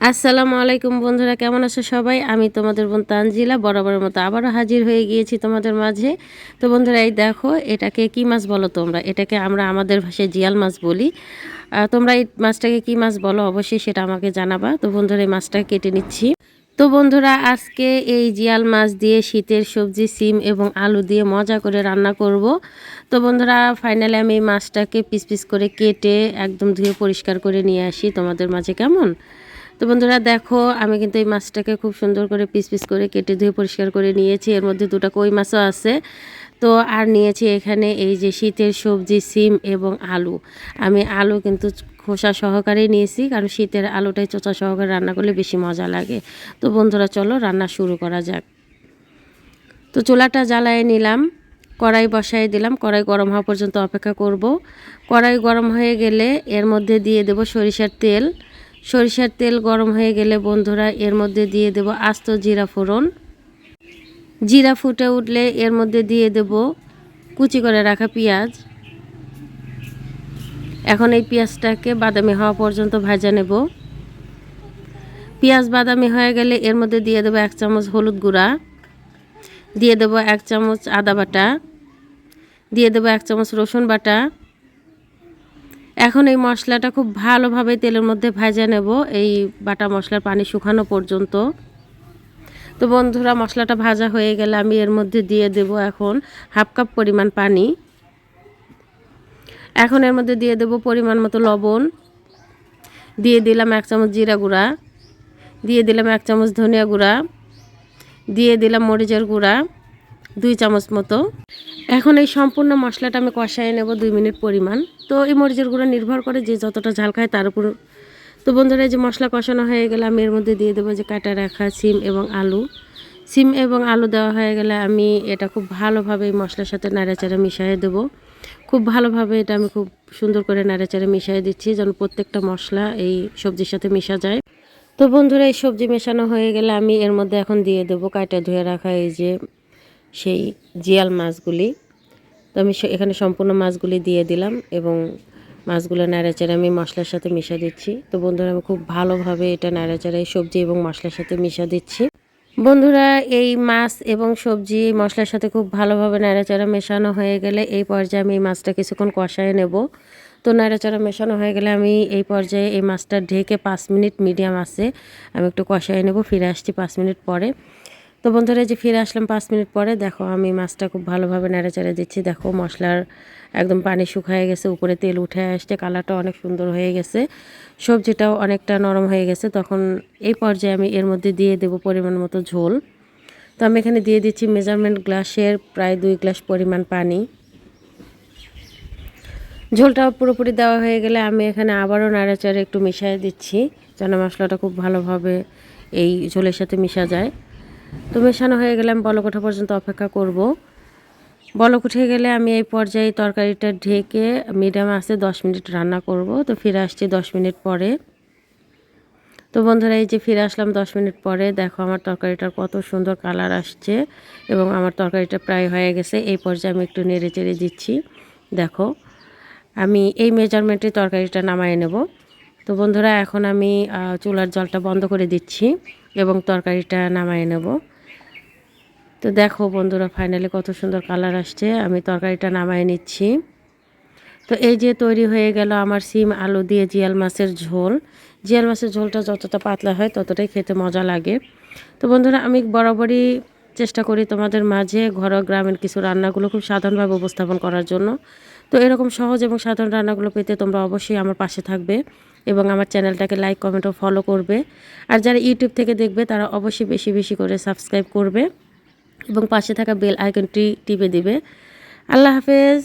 আসসালামু আলাইকুম বন্ধুরা, কেমন আছো সবাই? আমি তোমাদের বোন তানজিলা বরাবরের মতো আবারও হাজির হয়ে গিয়েছি তোমাদের মাঝে। তো বন্ধুরা, এই দেখো, এটাকে কি মাছ বলো তোমরা? এটাকে আমরা আমাদের ভাষায় জিয়াল মাছ বলি। তোমরা এই মাছটাকে কি মাছ বলো অবশ্যই সেটা আমাকে জানাবা। তো বন্ধুরা, এই মাছটা কেটে নিচ্ছি। তো বন্ধুরা, আজকে এই জিয়াল মাছ দিয়ে শীতের সবজি সিম এবং আলু দিয়ে মজা করে রান্না করব। তো বন্ধুরা, ফাইনালি আমি এই মাছটাকে পিস পিস করে কেটে একদম ধুয়ে পরিষ্কার করে নিয়ে আসি তোমাদের মাঝে। কেমন? তো বন্ধুরা দেখো, আমি কিন্তু এই মাছটাকে খুব সুন্দর করে পিস পিস করে কেটে ধুয়ে পরিষ্কার করে নিয়েছি। এর মধ্যে দুটো কই মাছও আছে। তো আর নিয়েছি এখানে এই যে শীতের সবজি সিম এবং আলু। আমি আলু কিন্তু খোসা সহকারেই নিয়েছি, কারণ শীতের আলুটাই চোচা সহকারে রান্না করলে বেশি মজা লাগে। তো বন্ধুরা, চলো রান্না শুরু করা যাক। তো চুলাটা জ্বালায় নিলাম, কড়াই বসাই দিলাম। কড়াই গরম হওয়া পর্যন্ত অপেক্ষা করব। কড়াই গরম হয়ে গেলে এর মধ্যে দিয়ে দেব সরিষার তেল। সরিষার তেল গরম হয়ে গেলে বন্ধুরা, এর মধ্যে দিয়ে দেব আস্ত জিরা ফোড়ন। জিরা ফুটে উঠলে এর মধ্যে দিয়ে দেব কুচি করে রাখা পেঁয়াজ। এখন এই পেঁয়াজটাকে বাদামি হওয়া পর্যন্ত ভাজা নেব। পেঁয়াজ বাদামি হয়ে গেলে এর মধ্যে দিয়ে দেব 1 চামচ হলুদ গুঁড়া, দিয়ে দেব 1 চামচ আদা বাটা, দিয়ে দেব 1 চামচ রসুন বাটা। এখন এই মশলাটা খুব ভালোভাবে তেলের মধ্যে ভাজা নেব, এই বাটা মশলার পানি শুকানো পর্যন্ত। তো বন্ধুরা, মশলাটা ভাজা হয়ে গেলে আমি এর মধ্যে দিয়ে দেব এখন 1/2 কাপ পরিমাণ পানি। এখন এর মধ্যে দিয়ে দেব পরিমাণ মতো লবণ, দিয়ে দিলাম 1 চামচ জিরা গুঁড়া, দিয়ে দিলাম 1 চামচ ধনিয়া গুঁড়া, দিয়ে দিলাম মরিচের গুঁড়া 2 চামচ মতো। এখন এই সম্পূর্ণ মশলাটা আমি কষায় নেব 2 মিনিট পরিমাণ। তো এই মরিচের গুঁড়া নির্ভর করে যে যতটা ঝাল খায় তার উপর। তো বন্ধুরা, এই যে মশলা কষানো হয়ে গেলে আমি এর মধ্যে দিয়ে দেবো যে কাটা রাখা সিম এবং আলু। সিম এবং আলু দেওয়া হয়ে গেলে আমি এটা খুব ভালোভাবে এই মশলার সাথে নাড়াচাড়া মিশিয়ে দেবো। খুব ভালোভাবে এটা আমি খুব সুন্দর করে নাড়াচাড়া মিশিয়ে দিচ্ছি, যেন প্রত্যেকটা মশলা এই সবজির সাথে মিশা যায়। তো বন্ধুরা, এই সবজি মেশানো হয়ে গেলে আমি এর মধ্যে এখন দিয়ে দেবো কাটা ধুয়ে রাখা এই যে সেই জিয়াল মাছগুলি। তো আমি এখানে সম্পূর্ণ মাছগুলি দিয়ে দিলাম এবং মাছগুলো নাড়াচাড়া আমি মশলার সাথে মিশিয়ে দিচ্ছি। তো বন্ধুরা, আমি খুব ভালোভাবে এটা নাড়াচাড়া এই সবজি এবং মশলার সাথে মিশিয়ে দিচ্ছি। বন্ধুরা, এই মাছ এবং সবজি মশলার সাথে খুব ভালোভাবে নাড়াচাড়া মেশানো হয়ে গেলে এই পর্যায়ে আমি এই মাছটা কিছুক্ষণ কষায় নেব। তো নাড়াচাড়া মেশানো হয়ে গেলে আমি এই পর্যায়ে এই মাছটা ঢেকে 5 মিনিট মিডিয়াম আছে আমি একটু কষায় নেব। ফিরে আসছি 5 মিনিট পরে। তো বন্ধুরা, যে ফিরে আসলাম 5 মিনিট পরে, দেখো আমি মাছটা খুব ভালোভাবে নাড়াচাড়া দিচ্ছি। দেখো মশলার একদম পানি শুকিয়ে গেছে, উপরে তেল উঠে আসছে, কালারটা অনেক সুন্দর হয়ে গেছে, সবজিটাও অনেকটা নরম হয়ে গেছে। তখন এই পর্যায়ে আমি এর মধ্যে দিয়ে দেব পরিমাণ মতো ঝোল। তো আমি এখানে দিয়ে দিচ্ছি মেজারমেন্ট গ্লাসের প্রায় 2 গ্লাস পরিমাণ পানি। ঝোলটা পুরোপুরি দেওয়া হয়ে গেলে আমি এখানে আবারও নাড়াচাড়া একটু মিশিয়ে দিচ্ছি, যেন মশলাটা খুব ভালোভাবে এই ঝোলের সাথে মিশা যায়। তো মেশানো হয়ে গেলে আমি বলক ওঠা পর্যন্ত অপেক্ষা করব। বলক উঠে গেলে আমি এই পর্যায়ে তরকারিটা ঢেকে মিডিয়াম আঁচে 10 মিনিট রান্না করব। তো ফিরে আসছি 10 মিনিট পরে। তো বন্ধুরা, এই যে ফিরে আসলাম 10 মিনিট পরে, দেখো আমার তরকারিটার কত সুন্দর কালার আসছে এবং আমার তরকারিটা প্রায় হয়ে গেছে। এই পর্যায়ে আমি একটু নেড়ে চেড়ে দিচ্ছি। দেখো, আমি এই মেজারমেন্টে তরকারিটা নামায় নেব। তো বন্ধুরা, এখন আমি চুলার জলটা বন্ধ করে দিচ্ছি এবং তরকারিটা নামায় নেব। তো দেখো বন্ধুরা, ফাইনালি কত সুন্দর কালার আসছে। আমি তরকারিটা নামায় নিচ্ছি। তো এই যে তৈরি হয়ে গেল আমার সিম আলু দিয়ে জিয়াল মাছের ঝোল। জিয়াল মাছের ঝোলটা যতটা পাতলা হয় ততটাই খেতে মজা লাগে। তো বন্ধুরা, আমি বরাবরই চেষ্টা করি তোমাদের মাঝে ঘরোয়া গ্রামের কিছু রান্নাগুলো খুব সাধারণভাবে উপস্থাপন করার জন্য। তো এরকম সহজ এবং সাধারণ রান্নাগুলো পেতে তোমরা অবশ্যই আমার পাশে থাকবে এবং আমার চ্যানেলটাকে লাইক কমেন্ট ও ফলো করবে। আর যারা ইউটিউব থেকে দেখবে তারা অবশ্যই বেশি বেশি করে সাবস্ক্রাইব করবে এবং পাশে থাকা বেল আইকনটি টিপে দিবে। আল্লাহ হাফেজ।